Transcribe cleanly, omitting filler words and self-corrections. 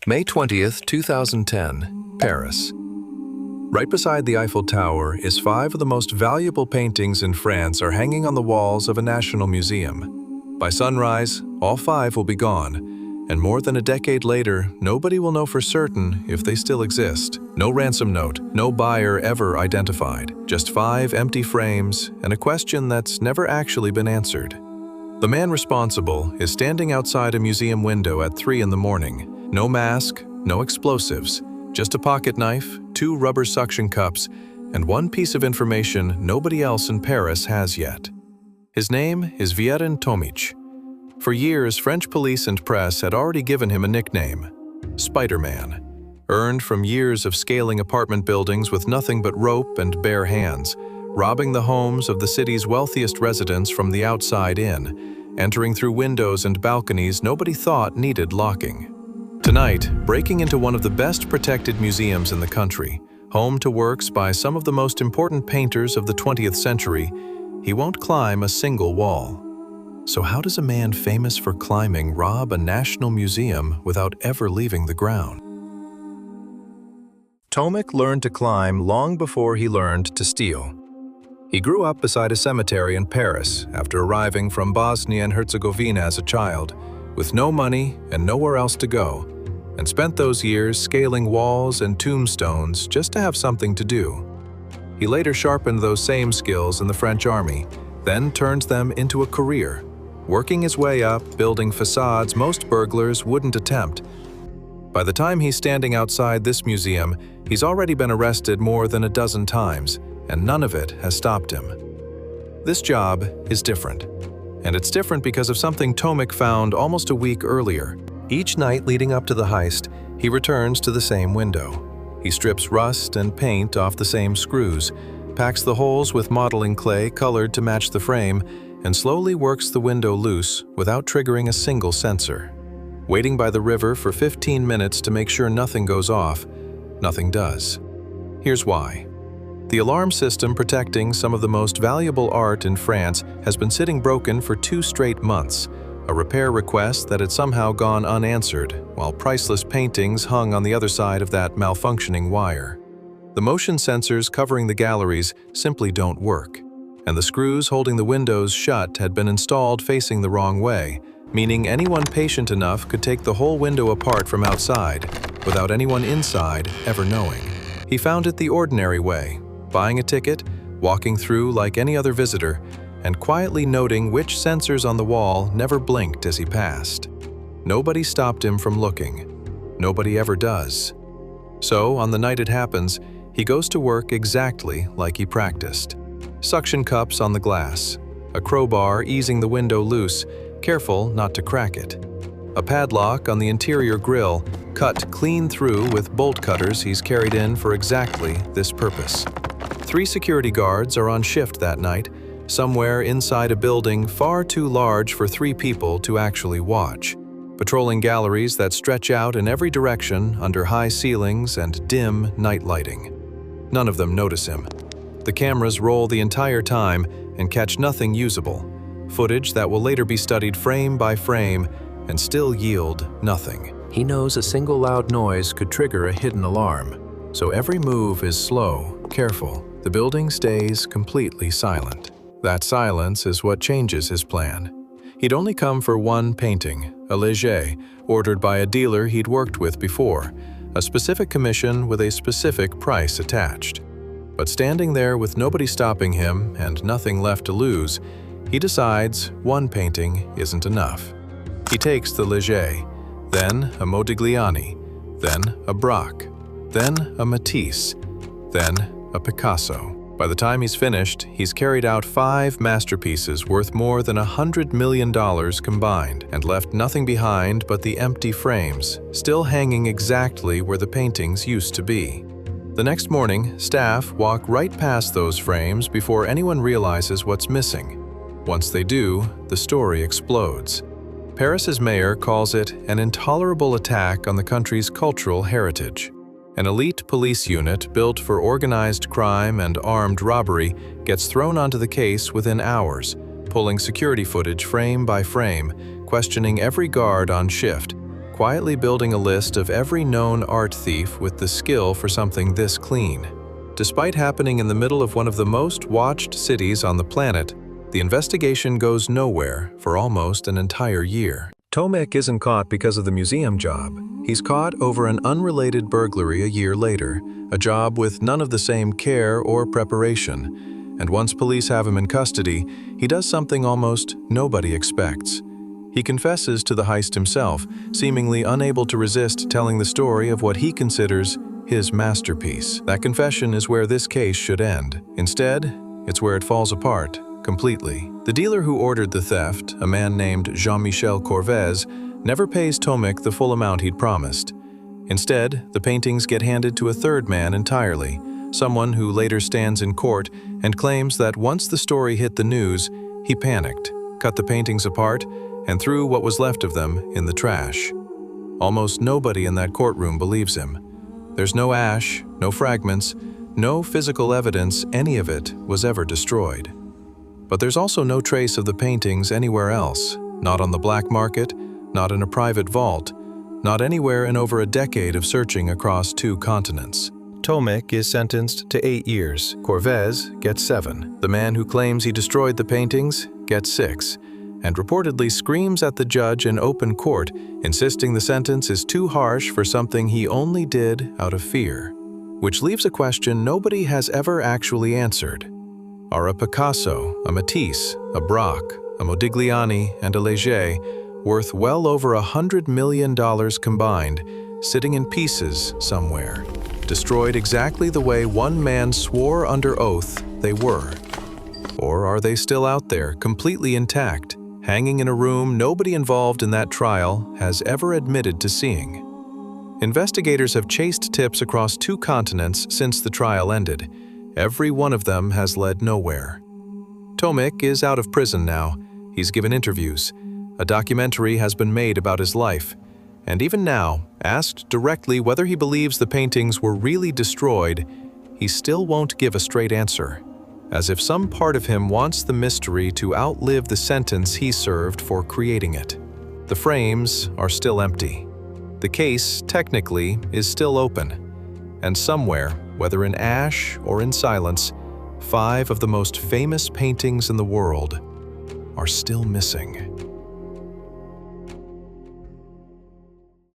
May 20th, 2010, Paris. Right beside the Eiffel Tower is 5 of the most valuable paintings in France are hanging on the walls of a national museum. By sunrise, all 5 will be gone, and more than a decade later, nobody will know for certain if they still exist. No ransom note, no buyer ever identified, just 5 empty frames and a question that's never actually been answered. The man responsible is standing outside a museum window at 3 in the morning. No mask, no explosives, just a pocket knife, 2 rubber suction cups, and one piece of information nobody else in Paris has yet. His name is Vjeran Tomic. For years, French police and press had already given him a nickname, Spider-Man, earned from years of scaling apartment buildings with nothing but rope and bare hands, robbing the homes of the city's wealthiest residents from the outside in, entering through windows and balconies nobody thought needed locking. Tonight, breaking into one of the best protected museums in the country, home to works by some of the most important painters of the 20th century, he won't climb a single wall. So how does a man famous for climbing rob a national museum without ever leaving the ground? Tomic learned to climb long before he learned to steal. He grew up beside a cemetery in Paris after arriving from Bosnia and Herzegovina as a child, with no money and nowhere else to go, and spent those years scaling walls and tombstones just to have something to do. He later sharpened those same skills in the French army, then turns them into a career, working his way up, building facades most burglars wouldn't attempt. By the time he's standing outside this museum, he's already been arrested more than a dozen times, and none of it has stopped him. This job is different. And it's different because of something Tomic found almost a week earlier. Each night leading up to the heist, he returns to the same window. He strips rust and paint off the same screws, packs the holes with modeling clay colored to match the frame, and slowly works the window loose without triggering a single sensor. Waiting by the river for 15 minutes to make sure nothing goes off, nothing does. Here's why. The alarm system protecting some of the most valuable art in France has been sitting broken for 2 straight months, a repair request that had somehow gone unanswered, while priceless paintings hung on the other side of that malfunctioning wire. The motion sensors covering the galleries simply don't work, and the screws holding the windows shut had been installed facing the wrong way, meaning anyone patient enough could take the whole window apart from outside, without anyone inside ever knowing. He found it the ordinary way, buying a ticket, walking through like any other visitor, and quietly noting which sensors on the wall never blinked as he passed. Nobody stopped him from looking. Nobody ever does. So, on the night it happens, he goes to work exactly like he practiced. Suction cups on the glass, a crowbar easing the window loose, careful not to crack it. A padlock on the interior grille, cut clean through with bolt cutters he's carried in for exactly this purpose. 3 security guards are on shift that night, somewhere inside a building far too large for 3 people to actually watch, patrolling galleries that stretch out in every direction under high ceilings and dim night lighting. None of them notice him. The cameras roll the entire time and catch nothing usable, footage that will later be studied frame by frame and still yield nothing. He knows a single loud noise could trigger a hidden alarm, so every move is slow, careful. The building stays completely silent. That silence is what changes his plan. He'd only come for one painting, a Leger, ordered by a dealer he'd worked with before, a specific commission with a specific price attached. But standing there with nobody stopping him and nothing left to lose, he decides one painting isn't enough. He takes the Leger, then a Modigliani, then a Braque, then a Matisse, then a Picasso. By the time he's finished, he's carried out 5 masterpieces worth more than $100 million combined and left nothing behind but the empty frames, still hanging exactly where the paintings used to be. The next morning, staff walk right past those frames before anyone realizes what's missing. Once they do, the story explodes. Paris's mayor calls it an intolerable attack on the country's cultural heritage. An elite police unit built for organized crime and armed robbery gets thrown onto the case within hours, pulling security footage frame by frame, questioning every guard on shift, quietly building a list of every known art thief with the skill for something this clean. Despite happening in the middle of one of the most watched cities on the planet, the investigation goes nowhere for almost an entire year. Tomic isn't caught because of the museum job. He's caught over an unrelated burglary a year later, a job with none of the same care or preparation. And once police have him in custody, he does something almost nobody expects. He confesses to the heist himself, seemingly unable to resist telling the story of what he considers his masterpiece. That confession is where this case should end. Instead, it's where it falls apart completely. The dealer who ordered the theft, a man named Jean-Michel Corvez, never pays Tomic the full amount he'd promised. Instead, the paintings get handed to a third man entirely, someone who later stands in court and claims that once the story hit the news, he panicked, cut the paintings apart, and threw what was left of them in the trash. Almost nobody in that courtroom believes him. There's no ash, no fragments, no physical evidence any of it was ever destroyed. But there's also no trace of the paintings anywhere else, not on the black market, not in a private vault, not anywhere in over a decade of searching across 2 continents. Tomic is sentenced to 8 years. Corvez gets 7. The man who claims he destroyed the paintings gets 6, and reportedly screams at the judge in open court, insisting the sentence is too harsh for something he only did out of fear. Which leaves a question nobody has ever actually answered. Are a Picasso, a Matisse, a Braque, a Modigliani, and a Leger, worth well over $100 million combined, sitting in pieces somewhere, destroyed exactly the way one man swore under oath they were? Or are they still out there, completely intact, hanging in a room nobody involved in that trial has ever admitted to seeing? Investigators have chased tips across 2 continents since the trial ended. Every one of them has led nowhere. Tomic is out of prison now. He's given interviews. A documentary has been made about his life. And even now, asked directly whether he believes the paintings were really destroyed, he still won't give a straight answer, as if some part of him wants the mystery to outlive the sentence he served for creating it. The frames are still empty. The case, technically, is still open. And somewhere, whether in ash or in silence, 5 of the most famous paintings in the world are still missing.